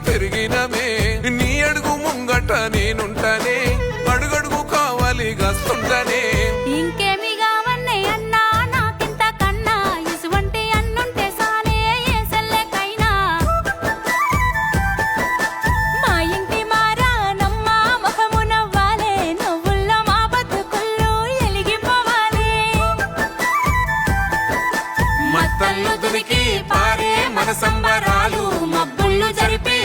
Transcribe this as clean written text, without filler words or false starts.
పెరిగినమే నీ అడుగు ముంగట నేనుంటానే అడుగడుగు కావాలి గస్తుంటానే ఇంకేమి కావన్నే అన్నా నాకింత కన్నా ఇసువంటి అన్నుంటే సానే ఏసల్లెకైనా మా ఇంటి మారానమ్మ మొహము నవ్వాలే నువ్వుల్లో మా బతుకుల్లో ఎలిగిపోవాలి మత్తళ్ళు దొరికి పారే మన సంబరాలు మబ్బుళ్ళు జరిపి